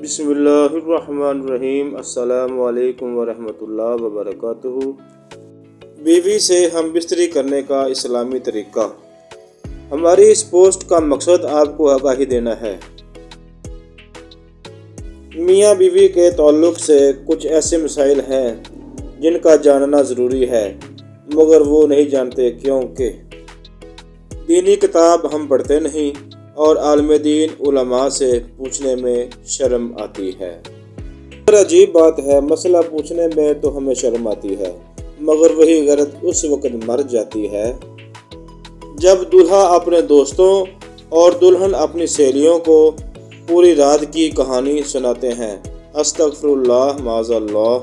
بسم اللہ الرحمن الرحیم۔ السلام علیکم ورحمۃ اللہ وبرکاتہ۔ بیوی سے ہم بستری کرنے کا اسلامی طریقہ۔ ہماری اس پوسٹ کا مقصد آپ کو آگاہی دینا ہے۔ میاں بیوی کے تعلق سے کچھ ایسے مسائل ہیں جن کا جاننا ضروری ہے، مگر وہ نہیں جانتے کیونکہ دینی کتاب ہم پڑھتے نہیں اور عالم دین علماء سے پوچھنے میں شرم آتی ہے۔ اور عجیب بات ہے، مسئلہ پوچھنے میں تو ہمیں شرم آتی ہے، مگر وہی غیرت اس وقت مر جاتی ہے جب دولہا اپنے دوستوں اور دلہن اپنی سہیلیوں کو پوری رات کی کہانی سناتے ہیں۔ استغفر اللہ معاذ اللہ۔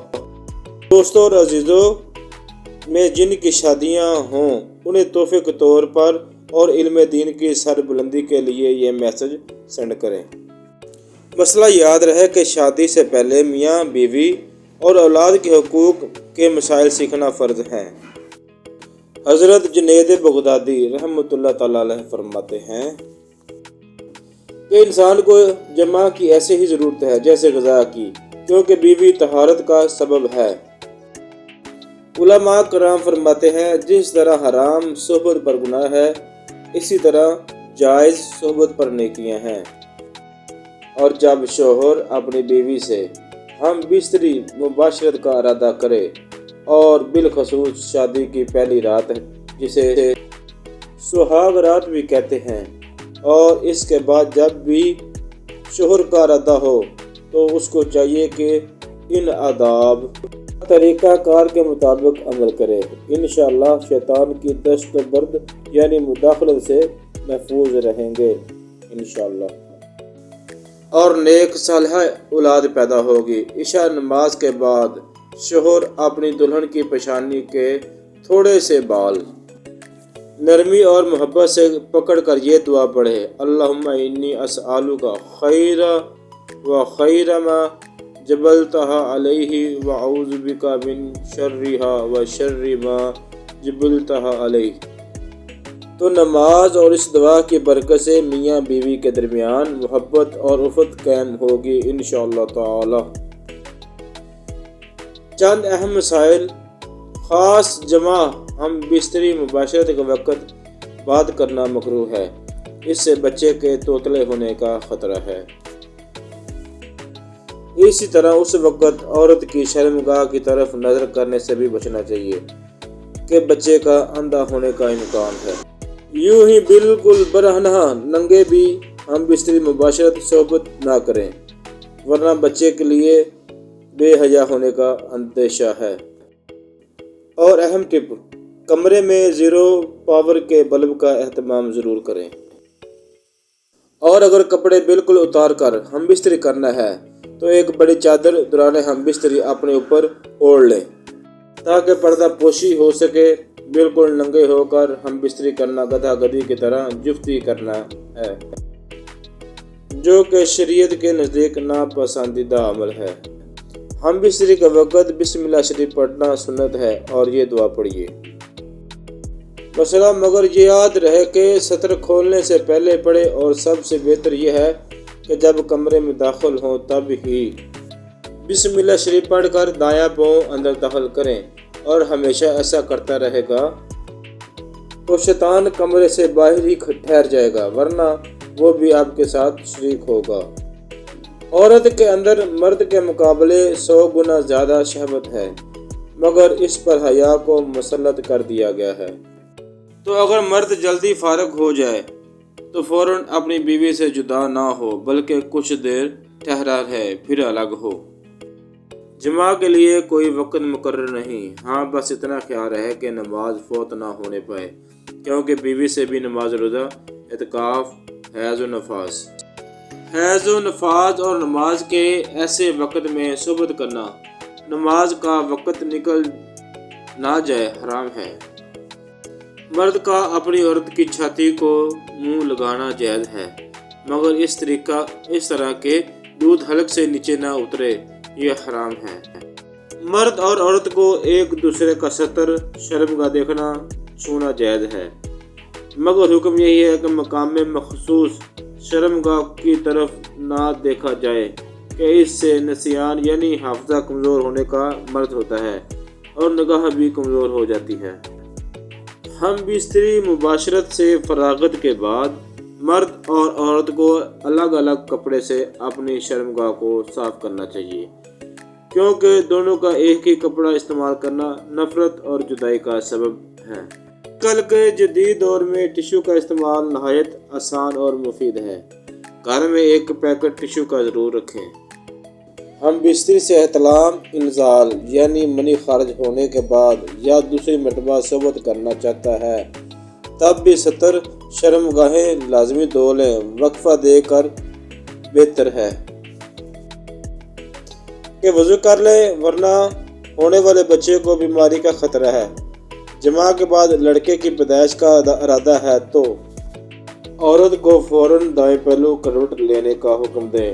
دوستوں اور عزیزوں میں جن کی شادیاں ہوں انہیں تحفے کے طور پر اور علم دین کی سربلندی کے لیے یہ میسج سینڈ کریں۔ مسئلہ یاد رہے کہ شادی سے پہلے میاں بیوی اور اولاد کے حقوق کے مسائل سیکھنا فرض ہیں۔ حضرت جنید بغدادی رحمۃ اللہ تعالی علیہ فرماتے ہیں کہ انسان کو جماع کی ایسے ہی ضرورت ہے جیسے غذا کی، کیونکہ بیوی طہارت کا سبب ہے۔ علماء کرام فرماتے ہیں جس طرح حرام صحبت پر گناہ ہے، اسی طرح جائز صحبت پر نیکیاں ہیں۔ اور جب شوہر اپنی بیوی سے ہم بستری مباشرت کا ارادہ کرے، اور بالخصوص شادی کی پہلی رات جسے سہاگ رات بھی کہتے ہیں، اور اس کے بعد جب بھی شوہر کا ارادہ ہو تو اس کو چاہیے کہ ان آداب طریقہ کار کے مطابق عمل کرے۔ انشاءاللہ شیطان کی دست و برد یعنی مداخلت سے محفوظ رہیں گے انشاءاللہ، اور نیک صالحہ اولاد پیدا ہوگی۔ عشاء نماز کے بعد شوہر اپنی دلہن کی پیشانی کے تھوڑے سے بال نرمی اور محبت سے پکڑ کر یہ دعا پڑھے: اللہم انی اسألک خیر و خیر ما جبلتہا علیہ واعوذ بک من شرہا و شر ما جبلتہا علیہ۔ تو نماز اور اس دعا کی برکت سے میاں بیوی کے درمیان محبت اور الفت قائم ہوگی انشاءاللہ تعالی۔ چند اہم مسائل: خاص جماع ہم بستری مباشرت کے وقت بعد کرنا مکروہ ہے، اس سے بچے کے توتلے ہونے کا خطرہ ہے۔ اسی طرح اس وقت عورت کی شرمگاہ کی طرف نظر کرنے سے بھی بچنا چاہیے کہ بچے کا اندھا ہونے کا امکان ہے۔ یوں ہی بالکل برہنہ ننگے بھی ہم بستری مباشرت صحبت نہ کریں، ورنہ بچے کے لیے بے حیا ہونے کا اندیشہ ہے۔ اور اہم ٹپ: کمرے میں زیرو پاور کے بلب کا اہتمام ضرور کریں، اور اگر کپڑے بالکل اتار کر ہم بستری کرنا ہے تو ایک بڑی چادر دوران ہم بستری اپنے اوپر اوڑھ لیں تاکہ پردہ پوشی ہو سکے۔ بالکل ننگے ہو کر ہم بستری کرنا گدھا گدھی کی طرح جفتی کرنا ہے، جو کہ شریعت کے نزدیک ناپسندیدہ عمل ہے۔ ہم بستری کے وقت بسم اللہ شریف پڑھنا سنت ہے، اور یہ دعا پڑھیے۔ مسئلہ مگر یہ یاد رہے کہ ستر کھولنے سے پہلے پڑھے، اور سب سے بہتر یہ ہے کہ جب کمرے میں داخل ہوں تب ہی بسم اللہ شریف پڑھ کر دایاں پاؤں اندر داخل کریں، اور ہمیشہ ایسا کرتا رہے گا تو شیطان کمرے سے باہر ہی ٹھہر جائے گا، ورنہ وہ بھی آپ کے ساتھ شریک ہوگا۔ عورت کے اندر مرد کے مقابلے 100 گنا زیادہ شہوت ہے، مگر اس پر حیا کو مسلط کر دیا گیا ہے۔ تو اگر مرد جلدی فارغ ہو جائے تو فوراً اپنی بیوی سے جدا نہ ہو، بلکہ کچھ دیر ٹھہرا رہے پھر الگ ہو۔ جماع کے لیے کوئی وقت مقرر نہیں، ہاں بس اتنا خیال رہے کہ نماز فوت نہ ہونے پائے، کیونکہ بیوی سے بھی نماز روزہ، اعتکاف، حیض و نفاس اور نماز کے ایسے وقت میں صحبت کرنا، نماز کا وقت نکل نہ جائے، حرام ہے۔ مرد کا اپنی عورت کی چھاتی کو منہ لگانا جائز ہے، مگر اس طرح کے دودھ حلق سے نیچے نہ اترے، یہ حرام ہے۔ مرد اور عورت کو ایک دوسرے کا ستر شرمگاہ دیکھنا چھونا جائز ہے، مگر حکم یہی ہے کہ مقام مخصوص شرمگاہ کی طرف نہ دیکھا جائے، کہ اس سے نسیان یعنی حافظہ کمزور ہونے کا مرض ہوتا ہے اور نگاہ بھی کمزور ہو جاتی ہے۔ ہم بستری مباشرت سے فراغت کے بعد مرد اور عورت کو الگ الگ کپڑے سے اپنی شرمگاہ کو صاف کرنا چاہیے، کیونکہ دونوں کا ایک ہی کپڑا استعمال کرنا نفرت اور جدائی کا سبب ہے۔ کل کے جدید دور میں ٹشو کا استعمال نہایت آسان اور مفید ہے۔ گھر میں ایک پیکٹ ٹشو کا ضرور رکھیں۔ ہم بستری سے احتلام انزال یعنی منی خارج ہونے کے بعد یا دوسری مرتبہ صحبت کرنا چاہتا ہے تب بھی ستر شرمگاہیں لازمی دھو لیں، وقفہ دے کر بہتر ہے کہ وضو کر لیں، ورنہ ہونے والے بچے کو بیماری کا خطرہ ہے۔ جماع کے بعد لڑکے کی پیدائش کا ارادہ ہے تو عورت کو فوراً دائیں پہلو کروٹ لینے کا حکم دیں۔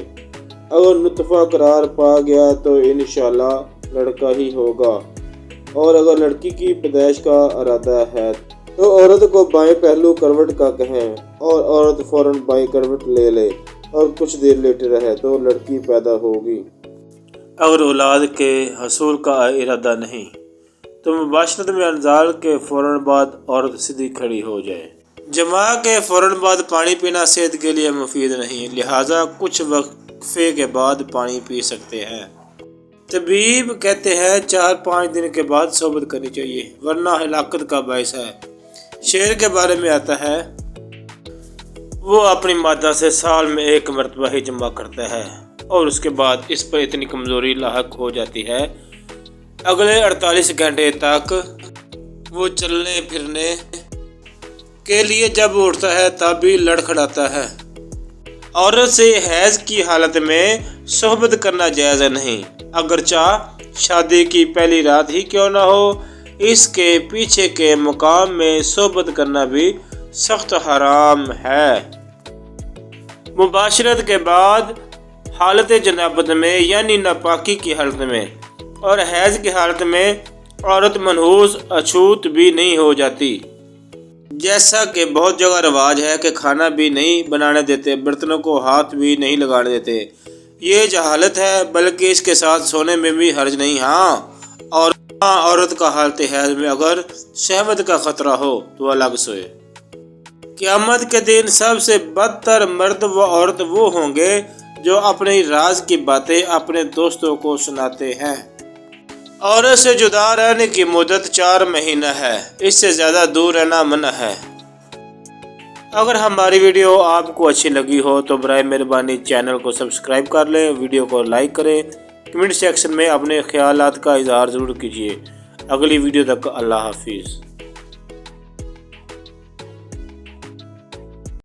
اگر نطفہ قرار پا گیا تو انشاءاللہ لڑکا ہی ہوگا، اور اگر لڑکی کی پیدائش کا ارادہ ہے تو عورت کو بائیں پہلو کروٹ کا کہیں اور عورت فوراً بائیں کروٹ لے لے اور کچھ دیر لیٹے رہے تو لڑکی پیدا ہوگی۔ اگر اولاد کے حصول کا ارادہ نہیں تو مباشرت میں انزال کے فوراً بعد عورت سیدھی کھڑی ہو جائے۔ جماع کے فوراً بعد پانی پینا صحت کے لیے مفید نہیں، لہٰذا کچھ وقفے کے بعد پانی پی سکتے ہیں۔ طبیب کہتے ہیں 4-5 دن کے بعد صحبت کرنی چاہیے، ورنہ ہلاکت کا باعث ہے۔ شیر کے بارے میں آتا ہے، وہ اپنی مادہ سے سال میں 1 مرتبہ ہی جمع کرتا ہے اور اس کے بعد اس پر اتنی کمزوری لاحق ہو جاتی ہے اگلے 48 گھنٹے تک وہ چلنے پھرنے کے لیے جب اٹھتا ہے تب بھی لڑکھڑاتا ہے۔ عورت سے حیض کی حالت میں صحبت کرنا جائز نہیں، اگرچہ شادی کی پہلی رات ہی کیوں نہ ہو، اس کے پیچھے کے مقام میں صحبت کرنا بھی سخت حرام ہے۔ مباشرت کے بعد حالت جنابت میں یعنی ناپاکی کی حالت میں اور حیض کی حالت میں عورت منحوس اچھوت بھی نہیں ہو جاتی، جیسا کہ بہت جگہ رواج ہے کہ کھانا بھی نہیں بنانے دیتے، برتنوں کو ہاتھ بھی نہیں لگانے دیتے۔ یہ جہالت ہے، بلکہ اس کے ساتھ سونے میں بھی حرج نہیں۔ اور عورت کا حالت حیض میں اگر شہوت کا خطرہ ہو تو الگ سوئے۔ قیامت کے دن سب سے بدتر مرد و عورت وہ ہوں گے جو اپنے راز کی باتیں اپنے دوستوں کو سناتے ہیں۔ عورت سے جدا رہنے کی مدت 4 مہینہ ہے، اس سے زیادہ دور رہنا منع ہے۔ اگر ہماری ویڈیو آپ کو اچھی لگی ہو تو برائے مہربانی چینل کو سبسکرائب کر لیں، ویڈیو کو لائک کریں، کمنٹ سیکشن میں اپنے خیالات کا اظہار ضرور کیجیے۔ اگلی ویڈیو تک اللہ حافظ۔